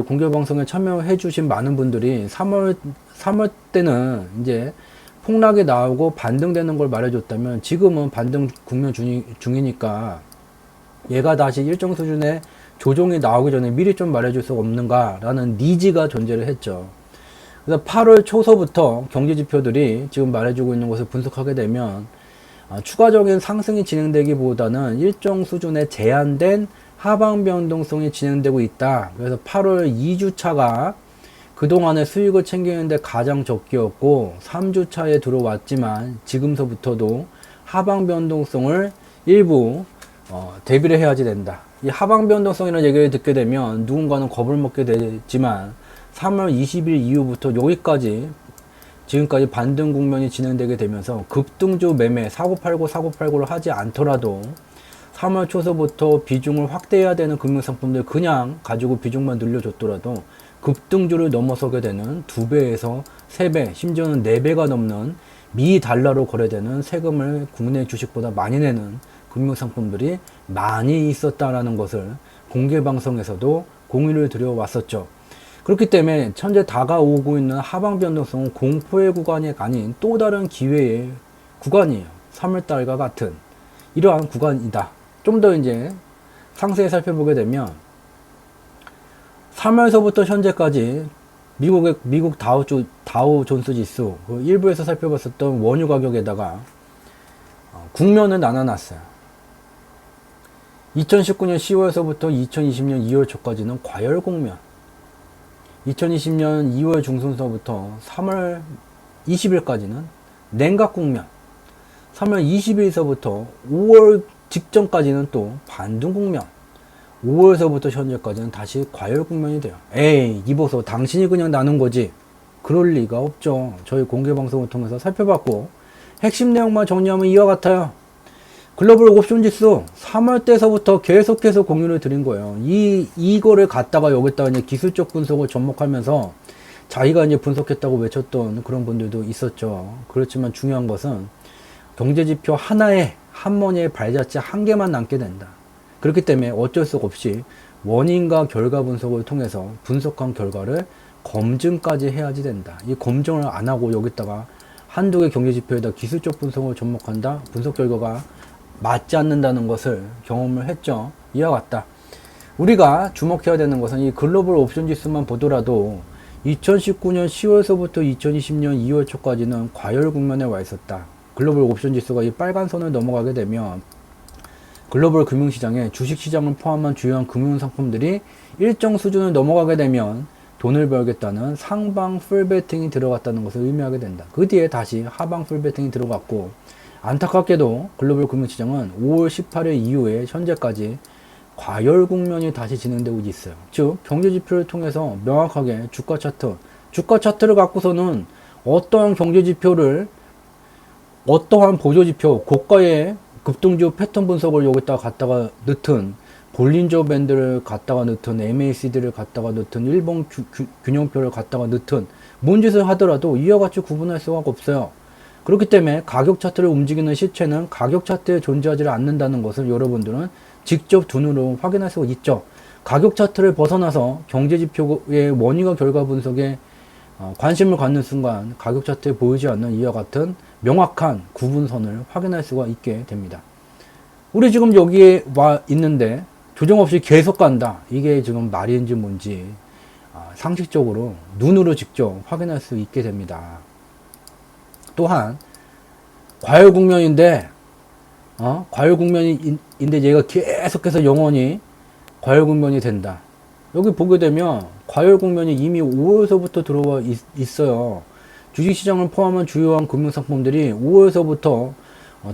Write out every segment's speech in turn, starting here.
공개 방송에 참여해 주신 많은 분들이 3월 때는 이제 폭락이 나오고 반등되는 걸 말해줬다면 지금은 반등 국면 중이니까 얘가 다시 일정 수준의 조정이 나오기 전에 미리 좀 말해줄 수 없는가 라는 니즈가 존재를 했죠. 그래서 8월 초서부터 경제 지표들이 지금 말해주고 있는 것을 분석하게 되면 추가적인 상승이 진행되기보다는 일정 수준의 제한된 하방 변동성이 진행되고 있다. 그래서 8월 2주차가 그동안의 수익을 챙기는데 가장 적기였고 3주차에 들어왔지만 지금서부터도 하방 변동성을 일부 대비를 해야지 된다. 이 하방 변동성이라는 얘기를 듣게 되면 누군가는 겁을 먹게 되지만 3월 20일 이후부터 여기까지 지금까지 반등 국면이 진행되게 되면서 급등주 매매 사고팔고를 하지 않더라도 3월 초서부터 비중을 확대해야 되는 금융상품들 그냥 가지고 비중만 늘려줬더라도 급등주를 넘어서게 되는 2배에서 3배 심지어는 4배가 넘는 미 달러로 거래되는 세금을 국내 주식보다 많이 내는 금융상품들이 많이 있었다라는 것을 공개방송에서도 공유를 드려왔었죠. 그렇기 때문에 현재 다가오고 있는 하방 변동성은 공포의 구간이 아닌 또 다른 기회의 구간이에요. 3월달과 같은 이러한 구간이다. 좀 더 이제 상세히 살펴보게 되면 3월서부터 현재까지 미국 다우 존스 지수 일부에서 살펴봤었던 원유 가격에다가 국면을 나눠놨어요. 2019년 10월서부터 2020년 2월 초까지는 과열 국면, 2020년 2월 중순서부터 3월 20일까지는 냉각 국면, 3월 20일서부터 5월 직전까지는 또 반등 국면, 5월서부터 현재까지는 다시 과열 국면이 돼요. 에이, 이보소 당신이 그냥 나눈 거지. 그럴 리가 없죠. 저희 공개 방송을 통해서 살펴봤고 핵심 내용만 정리하면 이와 같아요. 글로벌 옵션 지수 3월 때서부터 계속해서 공유를 드린 거예요. 이거를 갖다가 여기다가 이제 기술적 분석을 접목하면서 자기가 이제 분석했다고 외쳤던 그런 분들도 있었죠. 그렇지만 중요한 것은 경제지표 하나에 한머니의 발자취 한 개만 남게 된다. 그렇기 때문에 어쩔 수 없이 원인과 결과 분석을 통해서 분석한 결과를 검증까지 해야지 된다. 이 검증을 안 하고 여기다가 한두 개 경제지표에다 기술적 분석을 접목한다. 분석 결과가 맞지 않는다는 것을 경험을 했죠. 이와 같다. 우리가 주목해야 되는 것은 이 글로벌 옵션 지수만 보더라도 2019년 10월서부터 2020년 2월 초까지는 과열 국면에 와 있었다. 글로벌 옵션 지수가 이 빨간 선을 넘어가게 되면 글로벌 금융시장에 주식시장을 포함한 주요한 금융상품들이 일정 수준을 넘어가게 되면 돈을 벌겠다는 상방 풀베팅이 들어갔다는 것을 의미하게 된다. 그 뒤에 다시 하방 풀베팅이 들어갔고 안타깝게도 글로벌 금융시장은 5월 18일 이후에 현재까지 과열 국면이 다시 진행되고 있어요. 즉 경제지표를 통해서 명확하게 주가 차트를 갖고서는 어떠한 경제지표를 어떠한 보조지표 고가의 급등주 패턴 분석을 여기다가 갖다가 넣든 볼린저 밴드를 갖다가 넣든 MACD를 갖다가 넣든 일본 균형표를 갖다가 넣든 뭔 짓을 하더라도 이와 같이 구분할 수가 없어요. 그렇기 때문에 가격 차트를 움직이는 시체는 가격 차트에 존재하지 않는다는 것을 여러분들은 직접 두 눈으로 확인할 수가 있죠. 가격 차트를 벗어나서 경제지표의 원인과 결과 분석에 관심을 갖는 순간 가격 차트에 보이지 않는 이와 같은 명확한 구분선을 확인할 수가 있게 됩니다. 우리 지금 여기에 와 있는데 조정 없이 계속 간다. 이게 지금 말인지 뭔지 상식적으로 눈으로 직접 확인할 수 있게 됩니다. 또한 과열 국면인데 과열 국면인데 얘가 계속해서 영원히 과열 국면이 된다. 여기 보게 되면 과열 국면이 이미 5월서부터 들어와 있어요. 주식시장을 포함한 주요한 금융상품들이 5월서부터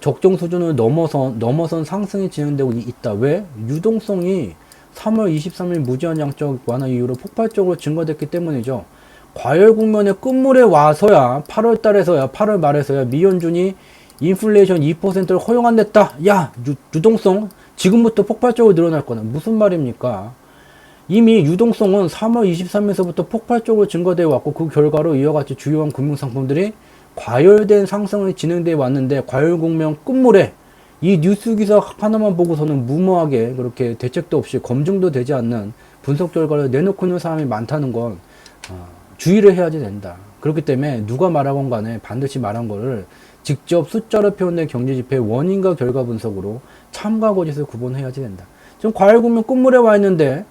적정 수준을 넘어선 상승이 진행되고 있다. 왜? 유동성이 3월 23일 무제한 양적 완화 이후로 폭발적으로 증가됐기 때문이죠. 과열 국면의 끝물에 와서야 8월 달에서야 8월 말에서야 미연준이 인플레이션 2%를 허용한댔다. 야, 유동성 지금부터 폭발적으로 늘어날 거다. 무슨 말입니까? 이미 유동성은 3월 23일서부터 폭발적으로 증가되어 왔고 그 결과로 이와 같이 주요한 금융상품들이 과열된 상승이 진행되어 왔는데 과열 국면 끝물에 이 뉴스 기사 하나만 보고서는 무모하게 그렇게 대책도 없이 검증도 되지 않는 분석 결과를 내놓고 있는 사람이 많다는 건 주의를 해야지 된다. 그렇기 때문에 누가 말하건 간에 반드시 말한 거를 직접 숫자로 표현된 경제지표의 원인과 결과 분석으로 참가 거짓을 구분해야지 된다. 지금 과열국면 끝물에 와 있는데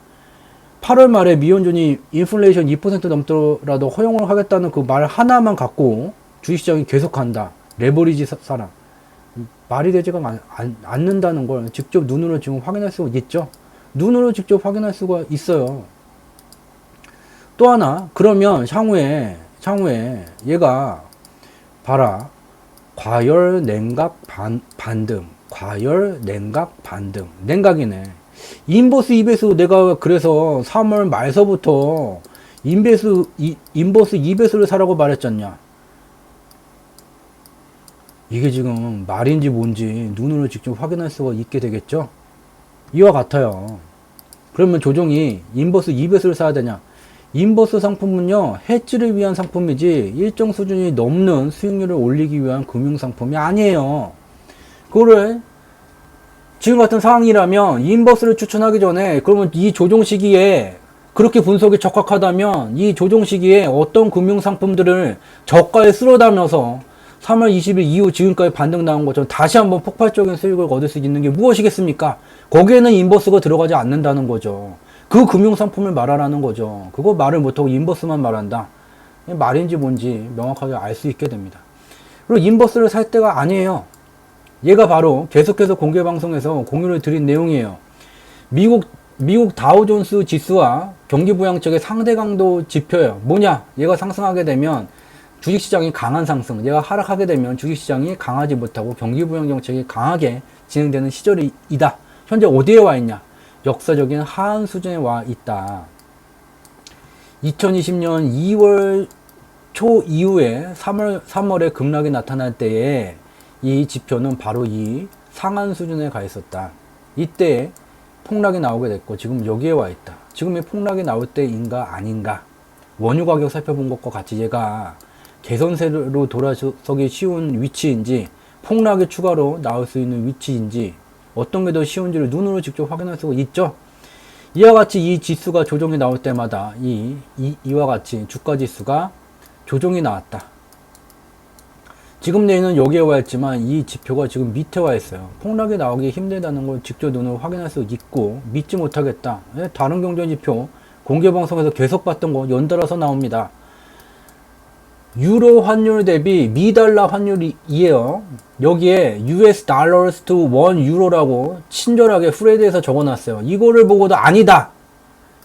8월 말에 미연준이 인플레이션 2% 넘더라도 허용을 하겠다는 그 말 하나만 갖고 주식시장이 계속한다. 레버리지 사람. 말이 되지가 않는다는 걸 직접 눈으로 지금 확인할 수가 있죠. 눈으로 직접 확인할 수가 있어요. 또 하나, 그러면 향후에 얘가 봐라. 과열, 냉각, 반등. 과열, 냉각, 반등. 냉각이네. 인버스 2배수 내가 그래서 3월 말서부터 인버스 2배수를 사라고 말했잖냐. 이게 지금 말인지 뭔지 눈으로 직접 확인할 수가 있게 되겠죠. 이와 같아요. 그러면 조종이 인버스 2배수를 사야 되냐. 인버스 상품은요, 해지를 위한 상품이지 일정 수준이 넘는 수익률을 올리기 위한 금융상품이 아니에요. 그거를 지금 같은 상황이라면 인버스를 추천하기 전에 그러면 이 조종 시기에 그렇게 분석이 적합하다면 이 조종 시기에 어떤 금융상품들을 저가에 쓸어담아서 3월 20일 이후 지금까지 반등 나온 것처럼 다시 한번 폭발적인 수익을 얻을 수 있는 게 무엇이겠습니까? 거기에는 인버스가 들어가지 않는다는 거죠. 그 금융상품을 말하라는 거죠. 그거 말을 못하고 인버스만 말한다. 말인지 뭔지 명확하게 알 수 있게 됩니다. 그리고 인버스를 살 때가 아니에요. 얘가 바로 계속해서 공개방송에서 공유를 드린 내용이에요. 미국 다우존스 지수와 경기부양책의 상대 강도 지표예요. 뭐냐? 얘가 상승하게 되면 주식시장이 강한 상승, 얘가 하락하게 되면 주식시장이 강하지 못하고 경기부양 정책이 강하게 진행되는 시절이다. 현재 어디에 와 있냐? 역사적인 하한 수준에 와 있다. 2020년 2월 초 이후에 3월에 급락이 나타날 때에 이 지표는 바로 이 상한 수준에 가 있었다. 이때 폭락이 나오게 됐고 지금 여기에 와 있다. 지금 이 폭락이 나올 때인가 아닌가? 원유 가격 살펴본 것과 같이 얘가 개선세로 돌아서기 쉬운 위치인지 폭락이 추가로 나올 수 있는 위치인지 어떤 게 더 쉬운지를 눈으로 직접 확인할 수가 있죠. 이와 같이 이 지수가 조정이 나올 때마다 이와 같이 주가 지수가 조정이 나왔다. 지금 내일은 여기에 와 있지만 이 지표가 지금 밑에 와 있어요. 폭락이 나오기 힘들다는 걸 직접 눈으로 확인할 수 있고 믿지 못하겠다. 다른 경제지표 공개방송에서 계속 봤던 거 연달아서 나옵니다. 유로 환율 대비 미달러 환율이에요. 여기에 US dollars to 1 유로라고 친절하게 프레드에서 적어놨어요. 이거를 보고도 아니다.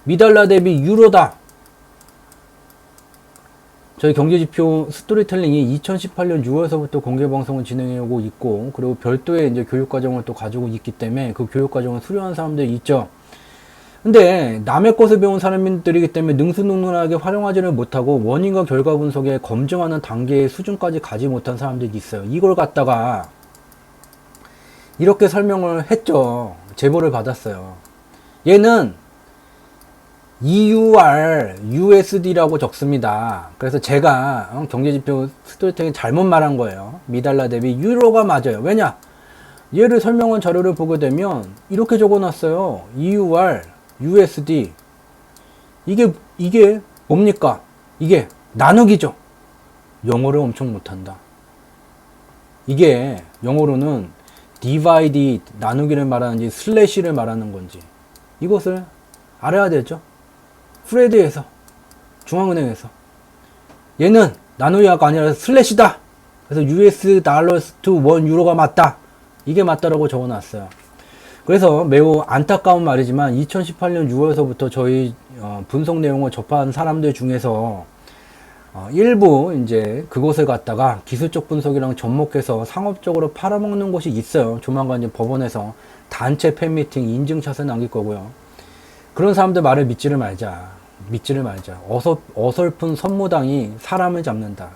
미달러 대비 유로다. 저희 경제지표 스토리텔링이 2018년 6월서부터 공개방송을 진행해오고 있고, 그리고 별도의 이제 교육과정을 또 가지고 있기 때문에 그 교육과정을 수료한 사람들이 있죠. 근데 남의 것을 배운 사람들이기 때문에 능수능란하게 활용하지를 못하고 원인과 결과 분석에 검증하는 단계의 수준까지 가지 못한 사람들이 있어요. 이걸 갖다가 이렇게 설명을 했죠. 제보를 받았어요. 얘는 EUR, USD라고 적습니다. 그래서 제가 경제지표 스토리텔링 잘못 말한 거예요. 미달러 대비 유로가 맞아요. 왜냐? 얘를 설명한 자료를 보게 되면 이렇게 적어놨어요. EUR, USD. 이게 뭡니까? 이게 나누기죠. 영어를 엄청 못한다. 이게 영어로는 divide, 나누기를 말하는지 슬래시를 말하는 건지 이것을 알아야 되죠. 프레드에서, 중앙은행에서 얘는 나누기가 아니라 슬래시다. 그래서 US dollars to 1 유로가 맞다. 이게 맞다라고 적어놨어요. 그래서 매우 안타까운 말이지만 2018년 6월서부터 저희 분석 내용을 접한 사람들 중에서 일부 이제 그것을 갖다가 기술적 분석이랑 접목해서 상업적으로 팔아먹는 곳이 있어요. 조만간 이제 법원에서 단체 팬미팅 인증샷을 남길 거고요. 그런 사람들 말을 믿지를 말자. 어설픈 선무당이 사람을 잡는다.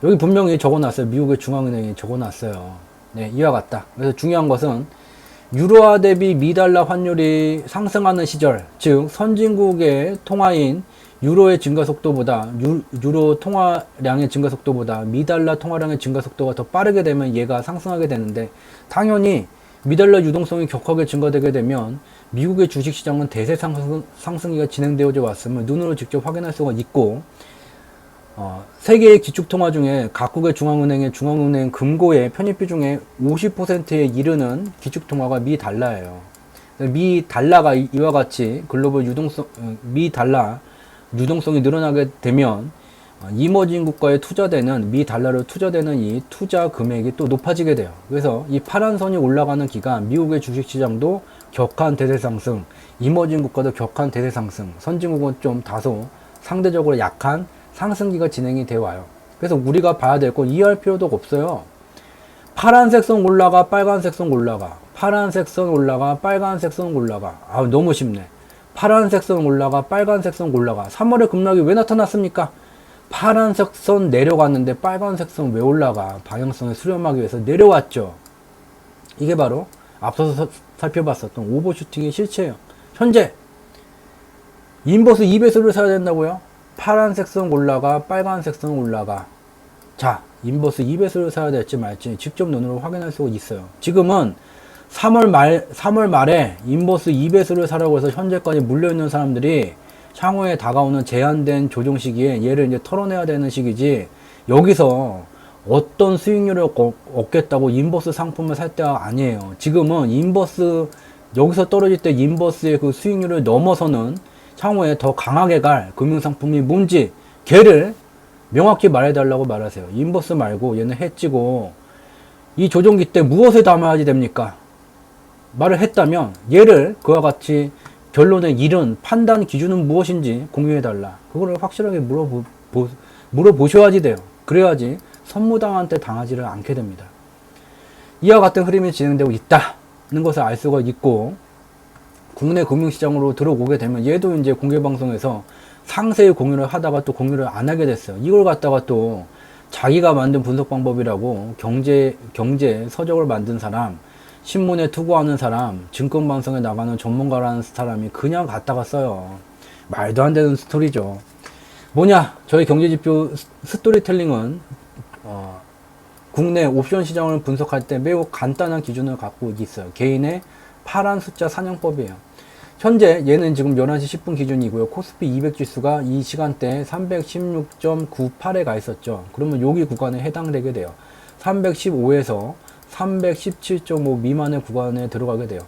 여기 분명히 적어놨어요. 미국의 중앙은행이 적어놨어요. 네, 이와 같다. 그래서 중요한 것은 유로화 대비 미달러 환율이 상승하는 시절, 즉 선진국의 통화인 유로의 증가 속도보다 유로 통화량의 증가 속도보다 미달러 통화량의 증가 속도가 더 빠르게 되면 얘가 상승하게 되는데, 당연히 미달러 유동성이 격하게 증가되게 되면 미국의 주식시장은 대세 상승기가 진행되어져 왔음을 눈으로 직접 확인할 수가 있고, 세계의 기축통화 중에 각국의 중앙은행의 중앙은행 금고의 편입비 중에 50%에 이르는 기축통화가 미 달러예요. 미 달러가 이와 같이 글로벌 미 달러 유동성이 늘어나게 되면 이머징 국가에 투자되는 미 달러로 투자되는 이 투자 금액이 또 높아지게 돼요. 그래서 이 파란 선이 올라가는 기간 미국의 주식시장도 격한 대세 상승, 이머징 국가도 격한 대세 상승, 선진국은 좀 다소 상대적으로 약한 상승기가 진행이 되어 와요. 그래서 우리가 봐야 될 건 이해할 필요도 없어요. 파란색 선 올라가, 빨간색 선 올라가, 파란색 선 올라가, 빨간색 선 올라가. 아, 너무 쉽네. 파란색 선 올라가, 빨간색 선 올라가. 3월에 급락이 왜 나타났습니까? 파란색 선 내려갔는데 빨간색 선 왜 올라가? 방향성을 수렴하기 위해서 내려왔죠. 이게 바로 앞서서 살펴봤었던 오버슈팅의 실체예요. 현재 인버스 2배수를 사야 된다고요? 파란색 선 올라가, 빨간색 선 올라가. 자, 인버스 2배수를 사야 될지 말지 직접 눈으로 확인할 수가 있어요. 지금은 3월 말에 인버스 2배수를 사라고 해서 현재까지 물려있는 사람들이 향후에 다가오는 제한된 조정 시기에 얘를 이제 털어내야 되는 시기지, 여기서 어떤 수익률을 얻겠다고 인버스 상품을 살 때가 아니에요. 지금은 인버스, 여기서 떨어질 때 인버스의 그 수익률을 넘어서는 향후에 더 강하게 갈 금융상품이 뭔지 걔를 명확히 말해달라고 말하세요. 인버스 말고 얘는 해지고 이 조정기 때 무엇을 담아야 됩니까? 말을 했다면 얘를 그와 같이 결론의 이른 판단 기준은 무엇인지 공유해달라. 그거를 확실하게 물어보셔야지 돼요. 그래야지 선무당한테 당하지를 않게 됩니다. 이와 같은 흐름이 진행되고 있다는 것을 알 수가 있고, 국내 금융시장으로 들어오게 되면 얘도 이제 공개방송에서 상세히 공유를 하다가 또 공유를 안 하게 됐어요. 이걸 갖다가 또 자기가 만든 분석 방법이라고 경제 서적을 만든 사람, 신문에 투고하는 사람, 증권방송에 나가는 전문가라는 사람이 그냥 갖다가 써요. 말도 안 되는 스토리죠. 뭐냐? 저희 경제지표 스토리텔링은 국내 옵션 시장을 분석할 때 매우 간단한 기준을 갖고 있어요. 개인의 파란 숫자 사냥법이에요. 현재 얘는 지금 11시 10분 기준이고요. 코스피 200 지수가 이 시간대에 316.98에 가 있었죠. 그러면 여기 구간에 해당되게 돼요. 315에서 317.5 미만의 구간에 들어가게 돼요.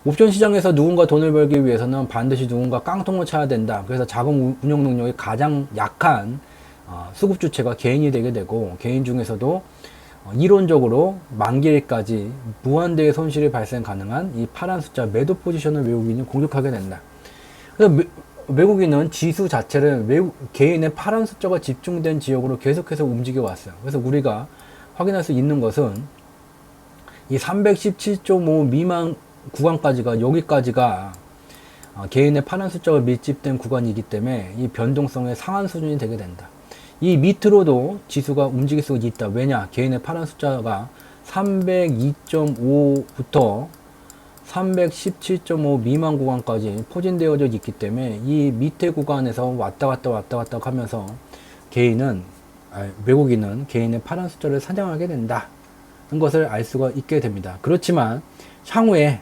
옵션 시장에서 누군가 돈을 벌기 위해서는 반드시 누군가 깡통을 쳐야 된다. 그래서 자금 운용 능력이 가장 약한 수급 주체가 개인이 되게 되고, 개인 중에서도 이론적으로 만기일까지 무한대의 손실이 발생 가능한 이 파란 숫자 매도 포지션을 외국인이 공격하게 된다. 그래서 외국인은 지수 자체를 개인의 파란 숫자가 집중된 지역으로 계속해서 움직여 왔어요. 그래서 우리가 확인할 수 있는 것은 이 317.5 미만 구간까지가, 여기까지가 개인의 파란 숫자가 밀집된 구간이기 때문에 이 변동성의 상한 수준이 되게 된다. 이 밑으로도 지수가 움직일 수 있다. 왜냐? 개인의 파란 숫자가 302.5부터 317.5 미만 구간까지 포진되어져 있기 때문에 이 밑에 구간에서 왔다 갔다 하면서 외국인은 개인의 파란 숫자를 사냥하게 된다. 는 것을 알 수가 있게 됩니다. 그렇지만 향후에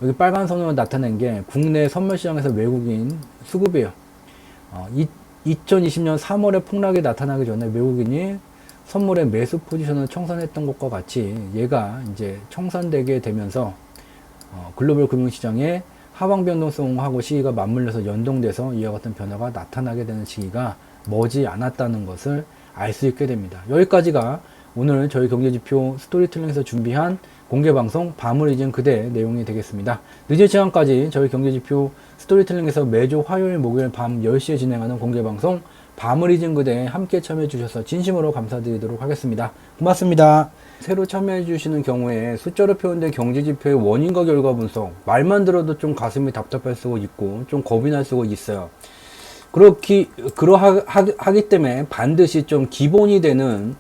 여기 빨간 선으로 나타낸 게 국내 선물 시장에서 외국인 수급이에요. 2020년 3월에 폭락이 나타나기 전에 외국인이 선물의 매수 포지션을 청산했던 것과 같이 얘가 이제 청산되게 되면서 글로벌 금융시장의 하방 변동성하고 시기가 맞물려서 연동돼서 이와 같은 변화가 나타나게 되는 시기가 머지 않았다는 것을 알 수 있게 됩니다. 여기까지가 오늘 저희 경제지표 스토리텔링에서 준비한 공개방송 밤을 잊은 그대 내용이 되겠습니다. 늦은 시간까지 저희 경제지표 스토리텔링에서 매주 화요일 목요일 밤 10시에 진행하는 공개방송 밤을 잊은 그대에 함께 참여해 주셔서 진심으로 감사드리도록 하겠습니다. 고맙습니다. 새로 참여해 주시는 경우에 숫자로 표현된 경제지표의 원인과 결과 분석, 말만 들어도 좀 가슴이 답답할 수가 있고 좀 겁이 날 수가 있어요. 그러하기 때문에 반드시 좀 기본이 되는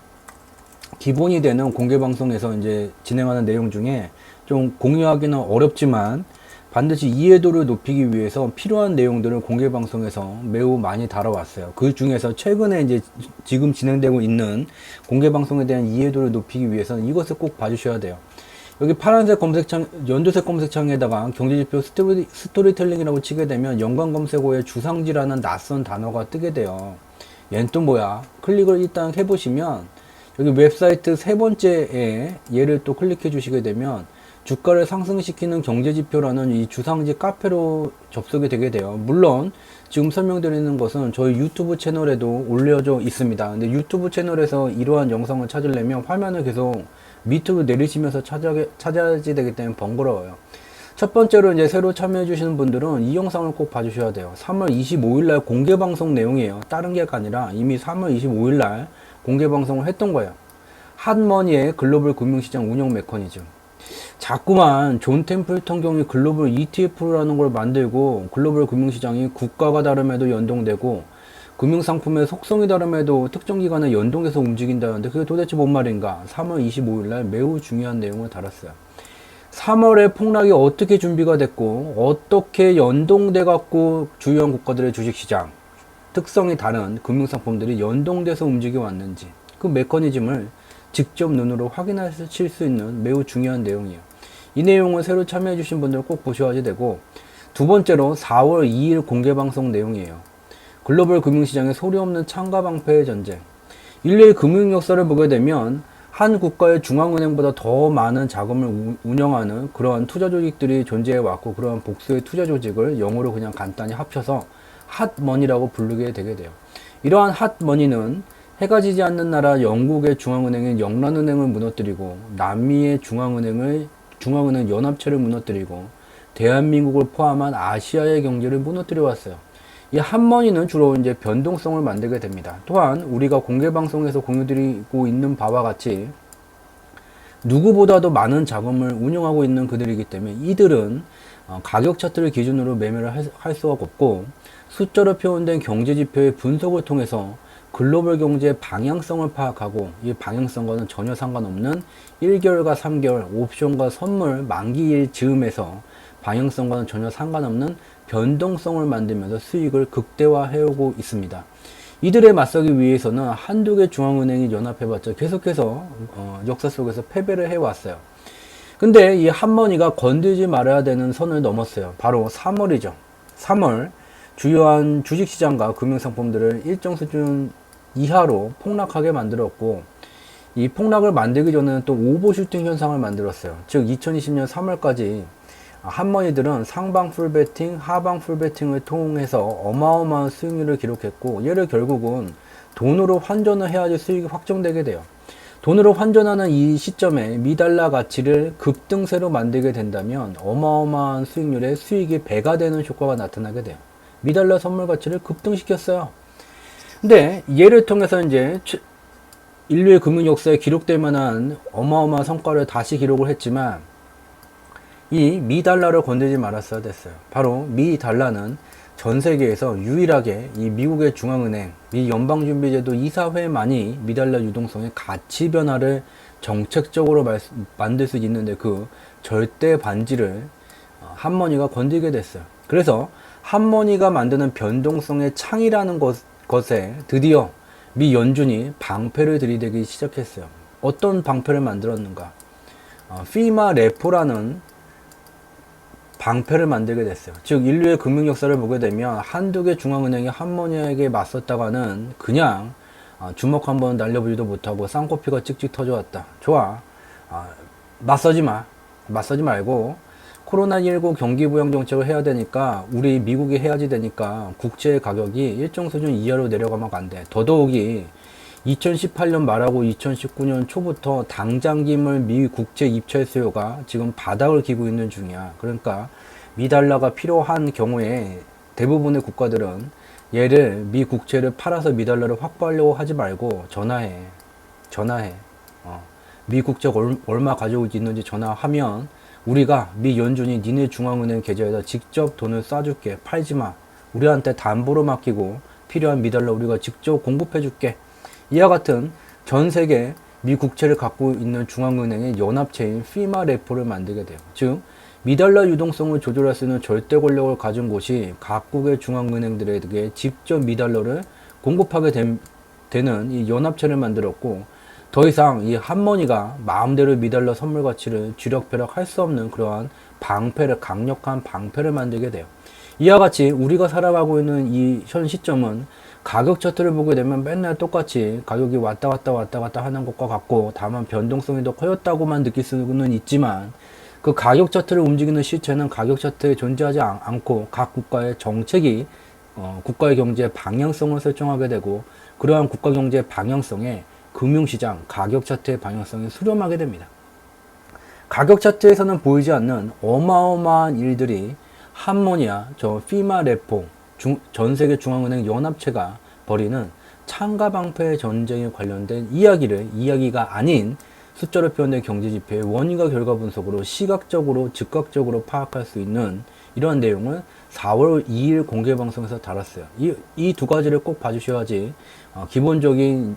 공개방송에서 이제 진행하는 내용 중에 좀 공유하기는 어렵지만 반드시 이해도를 높이기 위해서 필요한 내용들을 공개방송에서 매우 많이 다뤄왔어요. 그 중에서 최근에 이제 지금 진행되고 있는 공개방송에 대한 이해도를 높이기 위해서는 이것을 꼭 봐주셔야 돼요. 여기 파란색 검색창, 연두색 검색창에다가 경제지표 스토리텔링이라고 치게 되면 연관 검색어에 주상지라는 낯선 단어가 뜨게 돼요. 얘는 또 뭐야? 클릭을 일단 해보시면 여기 웹사이트 세 번째에 얘를 또 클릭해 주시게 되면 주가를 상승시키는 경제지표라는 이 주상지 카페로 접속이 되게 돼요. 물론 지금 설명드리는 것은 저희 유튜브 채널에도 올려져 있습니다. 근데 유튜브 채널에서 이러한 영상을 찾으려면 화면을 계속 밑으로 내리시면서 찾아야지 되기 때문에 번거로워요. 첫 번째로 이제 새로 참여해 주시는 분들은 이 영상을 꼭 봐주셔야 돼요. 3월 25일날 공개 방송 내용이에요. 다른 게 아니라 이미 3월 25일날 공개 방송을 했던 거예요. 핫머니의 글로벌 금융시장 운영 메커니즘. 자꾸만 존 템플턴 경이 글로벌 ETF라는 걸 만들고 글로벌 금융시장이 국가가 다름에도 연동되고 금융상품의 속성이 다름에도 특정 기간에 연동해서 움직인다는데 그게 도대체 뭔 말인가? 3월 25일날 매우 중요한 내용을 다뤘어요. 3월에 폭락이 어떻게 준비가 됐고 어떻게 연동돼 갖고 주요한 국가들의 주식시장 특성이 다른 금융상품들이 연동돼서 움직여 왔는지 그 메커니즘을 직접 눈으로 확인하실 수 있는 매우 중요한 내용이에요. 이 내용을 새로 참여해 주신 분들 꼭 보셔야 되고, 두 번째로 4월 2일 공개 방송 내용이에요. 글로벌 금융시장의 소리 없는 창과 방패의 전쟁. 인류의 금융 역사를 보게 되면 한 국가의 중앙은행보다 더 많은 자금을 운영하는 그러한 투자 조직들이 존재해 왔고, 그러한 복수의 투자 조직을 영어로 그냥 간단히 합쳐서 핫머니라고 부르게 되게 돼요. 이러한 핫머니는 해가 지지 않는 나라 영국의 중앙은행인 영란은행을 무너뜨리고, 남미의 중앙은행 연합체를 무너뜨리고, 대한민국을 포함한 아시아의 경제를 무너뜨려 왔어요. 이 핫머니는 주로 이제 변동성을 만들게 됩니다. 또한 우리가 공개 방송에서 공유드리고 있는 바와 같이 누구보다도 많은 자금을 운영하고 있는 그들이기 때문에 이들은 가격 차트를 기준으로 매매를 할 수가 없고, 숫자로 표현된 경제 지표의 분석을 통해서 글로벌 경제의 방향성을 파악하고, 이 방향성과는 전혀 상관없는 1개월과 3개월 옵션과 선물 만기일 즈음에서 방향성과는 전혀 상관없는 변동성을 만들면서 수익을 극대화해오고 있습니다. 이들에 맞서기 위해서는 한두 개 중앙은행이 연합해봤자 계속해서 역사 속에서 패배를 해왔어요. 근데 이 핫머니가 건들지 말아야 되는 선을 넘었어요. 바로 3월이죠. 3월 주요한 주식시장과 금융상품들을 일정 수준 이하로 폭락하게 만들었고, 이 폭락을 만들기 전에는 또 오버슈팅 현상을 만들었어요. 즉 2020년 3월까지 핫머니들은 상방 풀베팅, 하방 풀베팅을 통해서 어마어마한 수익률을 기록했고, 얘를 결국은 돈으로 환전을 해야지 수익이 확정되게 돼요. 돈으로 환전하는 이 시점에 미달러 가치를 급등세로 만들게 된다면 어마어마한 수익률에 수익이 배가 되는 효과가 나타나게 돼요. 미달러 선물 가치를 급등시켰어요. 근데 얘를 통해서 이제 인류의 금융 역사에 기록될 만한 어마어마한 성과를 다시 기록을 했지만, 이 미달러를 건들지 말았어야 됐어요. 바로 미달러는 전 세계에서 유일하게 이 미국의 중앙은행, 미 연방준비제도 이사회만이 미달러 유동성의 가치 변화를 정책적으로 만들 수 있는데 그 절대 반지를 핫머니가 건들게 됐어요. 그래서 핫머니가 만드는 변동성의 창이라는 것에 드디어 미 연준이 방패를 들이대기 시작했어요. 어떤 방패를 만들었는가? 피마 레포라는 방패를 만들게 됐어요. 즉 인류의 금융 역사를 보게 되면 한두 개 중앙은행이 핫머니에게 맞섰다가는 그냥 주먹 한번 날려보지도 못하고 쌍코피가 찍찍 터져왔다. 좋아, 맞서지 말고 코로나19 경기 부양 정책을 해야 되니까 우리 미국이 해야지 되니까 국채 가격이 일정 수준 이하로 내려가면 안 돼. 더더욱이 2018년 말하고 2019년 초부터 당장김을 미 국채 입찰 수요가 지금 바닥을 기고 있는 중이야. 그러니까 미달러가 필요한 경우에 대부분의 국가들은 얘를 미 국채를 팔아서 미달러를 확보하려고 하지 말고 전화해. 미 국채 얼마 가지고 있는지 전화하면 우리가 미 연준이 니네 중앙은행 계좌에다 직접 돈을 쏴줄게. 팔지마. 우리한테 담보로 맡기고 필요한 미달러 우리가 직접 공급해줄게. 이와 같은 전 세계 미 국채를 갖고 있는 중앙은행의 연합체인 피마 레포를 만들게 돼요. 즉 미달러 유동성을 조절할 수 있는 절대 권력을 가진 곳이 각국의 중앙은행들에게 직접 미달러를 공급하게 되는 이 연합체를 만들었고, 더 이상 이 할머니가 마음대로 미달러 선물 가치를 쥐락펴락 할 수 없는 그러한 강력한 방패를 만들게 돼요. 이와 같이 우리가 살아가고 있는 이 현 시점은 가격 차트를 보게 되면 맨날 똑같이 가격이 왔다 갔다 하는 것과 같고, 다만 변동성이 더 커졌다고만 느낄 수는 있지만, 그 가격 차트를 움직이는 시체는 가격 차트에 존재하지 않고 각 국가의 정책이 국가의 경제 방향성을 설정하게 되고, 그러한 국가 경제 방향성에 금융시장 가격 차트의 방향성이 수렴하게 됩니다. 가격 차트에서는 보이지 않는 어마어마한 일들이 한모니아, 피마 레포, 전 세계 중앙은행 연합체가 벌이는 창가 방패 전쟁에 관련된 이야기가 아닌 숫자로 표현된 경제지표의 원인과 결과 분석으로 시각적으로 즉각적으로 파악할 수 있는 이러한 내용을 4월 2일 공개방송에서 다뤘어요. 이 두 가지를 꼭 봐주셔야지 기본적인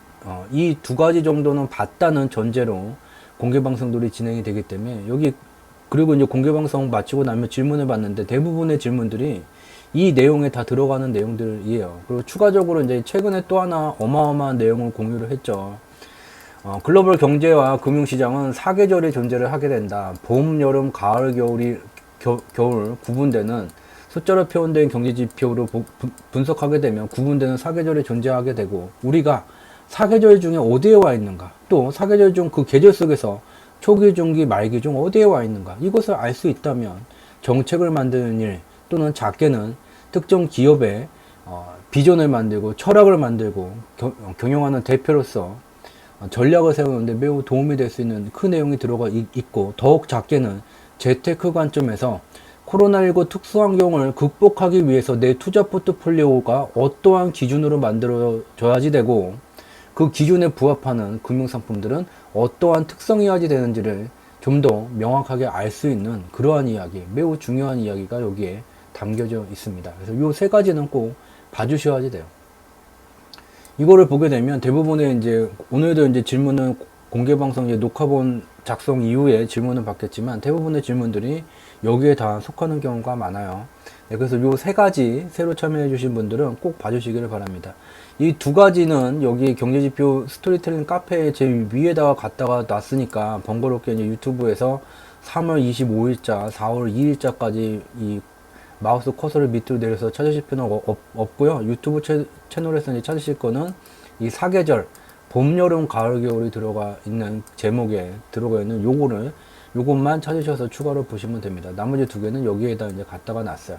이 두 가지 정도는 봤다는 전제로 공개방송들이 진행이 되기 때문에, 그리고 이제 공개방송 마치고 나면 질문을 받는데 대부분의 질문들이 이 내용에 다 들어가는 내용들이에요. 그리고 추가적으로 이제 최근에 또 하나 어마어마한 내용을 공유를 했죠. 글로벌 경제와 금융시장은 사계절의 존재를 하게 된다. 봄, 여름, 가을, 겨울 구분되는 숫자로 표현된 경제지표로 분석하게 되면 구분되는 사계절이 존재하게 되고, 우리가 사계절 중에 어디에 와 있는가, 또 사계절 중 그 계절 속에서 초기, 중기, 말기 중 어디에 와 있는가, 이것을 알 수 있다면 정책을 만드는 일, 또는 작게는 특정 기업의 비전을 만들고 철학을 만들고 경영하는 대표로서 전략을 세우는데 매우 도움이 될 수 있는 그 내용이 들어가 있고, 더욱 작게는 재테크 관점에서 코로나19 특수환경을 극복하기 위해서 내 투자 포트폴리오가 어떠한 기준으로 만들어져야지 되고, 그 기준에 부합하는 금융상품들은 어떠한 특성이어야지 되는지를 좀 더 명확하게 알 수 있는 그러한 이야기, 매우 중요한 이야기가 여기에 담겨져 있습니다. 그래서 요 세 가지는 꼭 봐주셔야지 돼요. 이거를 보게 되면 대부분의 이제 오늘도 이제 질문은 공개방송 이제 녹화본 작성 이후에 질문을 받겠지만 대부분의 질문들이 여기에 다 속하는 경우가 많아요. 네, 그래서 요 세 가지 새로 참여해 주신 분들은 꼭 봐주시기를 바랍니다. 이 두 가지는 여기 경제지표 스토리텔링 카페에 제 위에다가 갖다가 놨으니까 번거롭게 이제 유튜브에서 3월 25일자, 4월 2일자까지 이 마우스 커서를 밑으로 내려서 찾으실 필요는 없고요. 유튜브 채널에서 이제 찾으실 거는 이 사계절, 봄, 여름, 가을, 겨울이 들어가 있는 제목에 들어가 있는 요것만 찾으셔서 추가로 보시면 됩니다. 나머지 두 개는 여기에다 이제 갖다가 놨어요.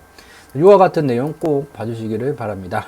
이와 같은 내용 꼭 봐주시기를 바랍니다.